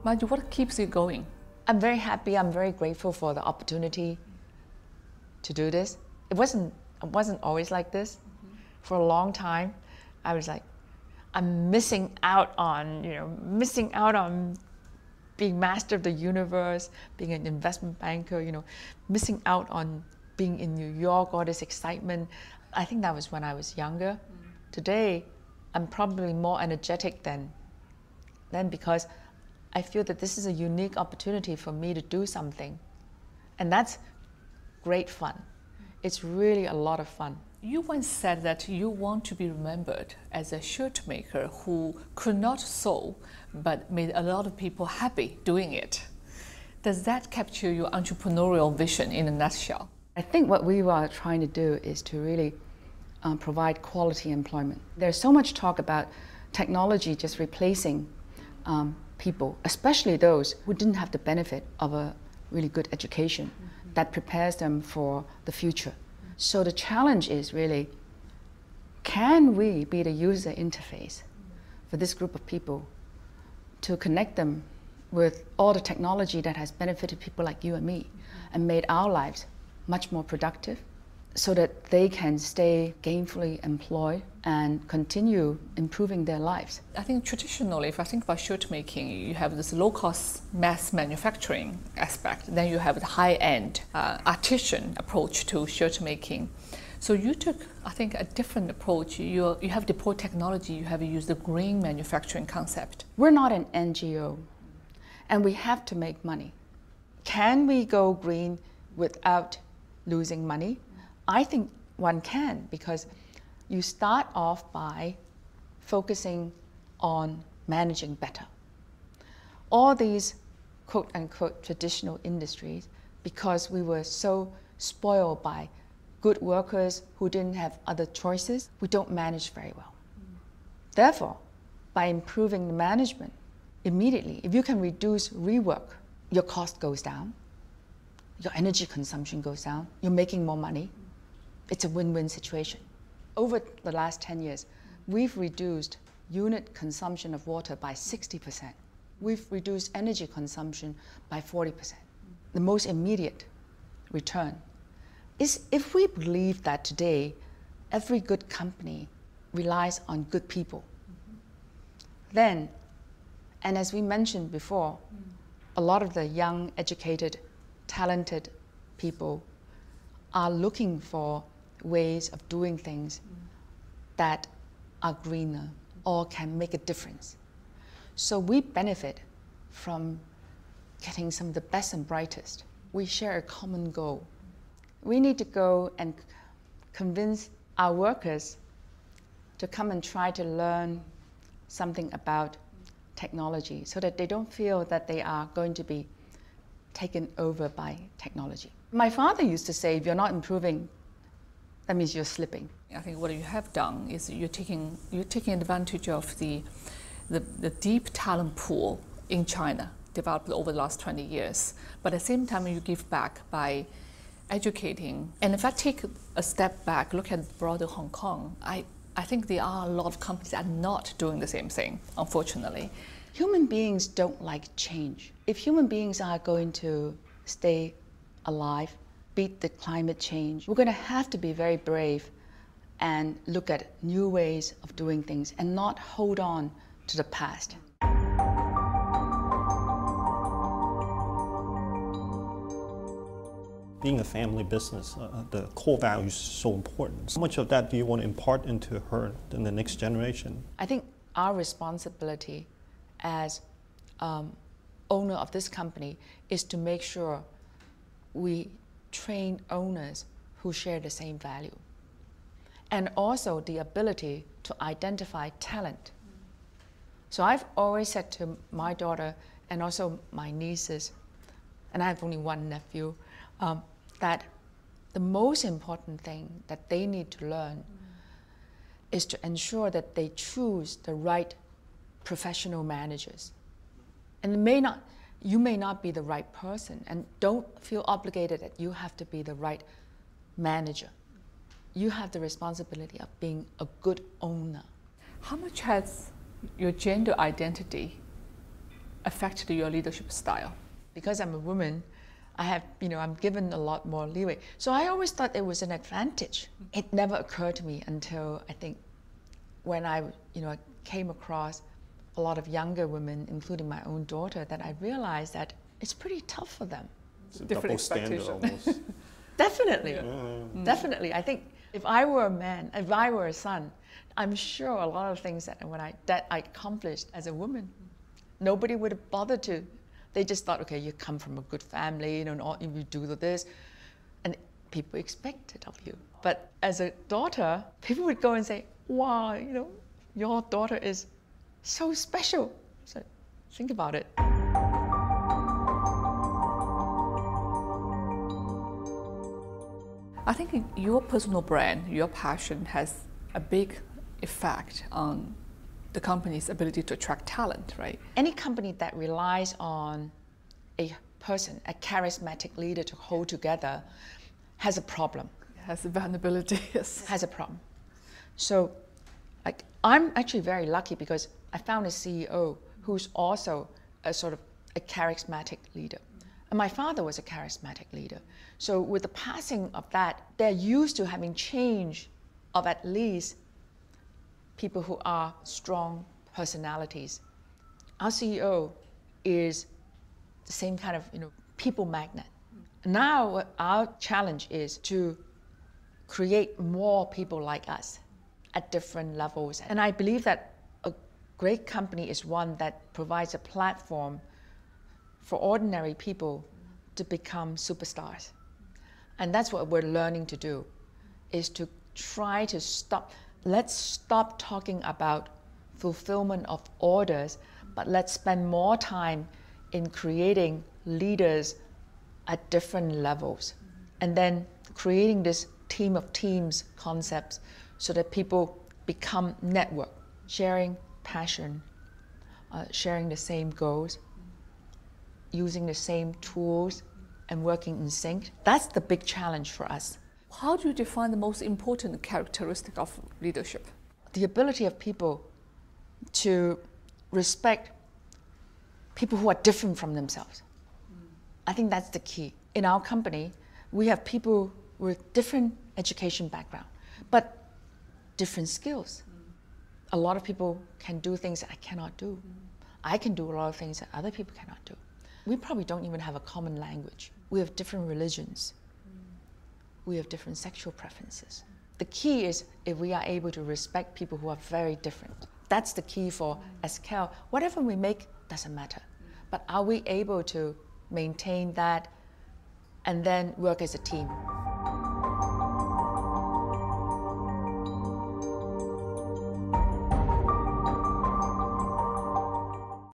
Marjorie, what keeps you going? I'm very happy, I'm very grateful for the opportunity to do this. It wasn't always like this. For a long time, I was like, I'm missing out on being master of the universe, being an investment banker, missing out on being in New York, all this excitement. I think that was when I was younger. Today, I'm probably more energetic than because I feel that this is a unique opportunity for me to do something. And that's great fun. It's really a lot of fun. You once said that you want to be remembered as a shirt maker who could not sew, but made a lot of people happy doing it. Does that capture your entrepreneurial vision in a nutshell? I think what we are trying to do is to really provide quality employment. There's so much talk about technology just replacing people, especially those who didn't have the benefit of a really good education that prepares them for the future. So the challenge is really, can we be the user interface for this group of people to connect them with all the technology that has benefited people like you and me and made our lives much more productive so that they can stay gainfully employed and continue improving their lives? I think traditionally, if I think about shirt making, you have this low-cost mass manufacturing aspect. Then you have the high-end artisan approach to shirt making. So you took, I think, a different approach. You have deployed technology. You have used the green manufacturing concept. We're not an NGO, and we have to make money. Can we go green without losing money? I think one can, because you start off by focusing on managing better. All these quote-unquote traditional industries, because we were so spoiled by good workers who didn't have other choices, we don't manage very well. Therefore, by improving the management immediately, if you can reduce rework, your cost goes down, your energy consumption goes down, you're making more money. It's a win-win situation. Over the last 10 years, we've reduced unit consumption of water by 60%. We've reduced energy consumption by 40%. The most immediate return is if we believe that today every good company relies on good people, then, and as we mentioned before, a lot of the young, educated, talented people are looking for ways of doing things that are greener or can make a difference. So we benefit from getting some of the best and brightest. We share a common goal. We need to go and convince our workers to come and try to learn something about technology so that they don't feel that they are going to be taken over by technology. My father used to say, if you're not improving, that means you're slipping. I think what you have done is you're taking advantage of the deep talent pool in China developed over the last 20 years. But at the same time, you give back by educating. And if I take a step back, look at broader Hong Kong, I think there are a lot of companies that are not doing the same thing, unfortunately. Human beings don't like change. If human beings are going to stay alive, beat the climate change, we're going to have to be very brave and look at new ways of doing things and not hold on to the past. Being a family business, the core value is so important. How much of that do you want to impart into her in the next generation? I think our responsibility as owner of this company is to make sure we train owners who share the same value, and also the ability to identify talent. So I've always said to my daughter and also my nieces, and I have only one nephew, that the most important thing that they need to learn is to ensure that they choose the right professional managers. And you may not be the right person, and don't feel obligated that you have to be the right manager. You have the responsibility of being a good owner. How much has your gender identity affected your leadership style? Because I'm a woman, I have, I'm given a lot more leeway. So I always thought it was an advantage. It never occurred to me until I think when I came across a lot of younger women, including my own daughter, that I realized that it's pretty tough for them. It's a Different double standard almost. Definitely, Yeah. definitely. I think if I were a man, if I were a son, I'm sure a lot of things that I accomplished as a woman, nobody would have bothered to. They just thought, okay, you come from a good family, you do this, and people expect it of you. But as a daughter, people would go and say, wow, your daughter is so special. So think about it. I think your personal brand, your passion has a big effect on the company's ability to attract talent, right? Any company that relies on a person, a charismatic leader to hold together, has a problem. Has a vulnerability, yes. Has a problem. So I'm actually very lucky because I found a CEO who's also a sort of a charismatic leader. And my father was a charismatic leader. So with the passing of that, they're used to having change of at least people who are strong personalities. Our CEO is the same kind of people magnet. Now our challenge is to create more people like us at different levels. And I believe that a great company is one that provides a platform for ordinary people to become superstars. And that's what we're learning to do, is to try to let's stop talking about fulfillment of orders, but let's spend more time in creating leaders at different levels. And then creating this team of teams concepts so that people become network, sharing passion, sharing the same goals, using the same tools and working in sync. That's the big challenge for us. How do you define the most important characteristic of leadership? The ability of people to respect people who are different from themselves. I think that's the key. In our company, we have people with different education background, but different skills. A lot of people can do things that I cannot do. I can do a lot of things that other people cannot do. We probably don't even have a common language. We have different religions. We have different sexual preferences. The key is if we are able to respect people who are very different. That's the key for Esquel. Whatever we make doesn't matter. But are we able to maintain that and then work as a team?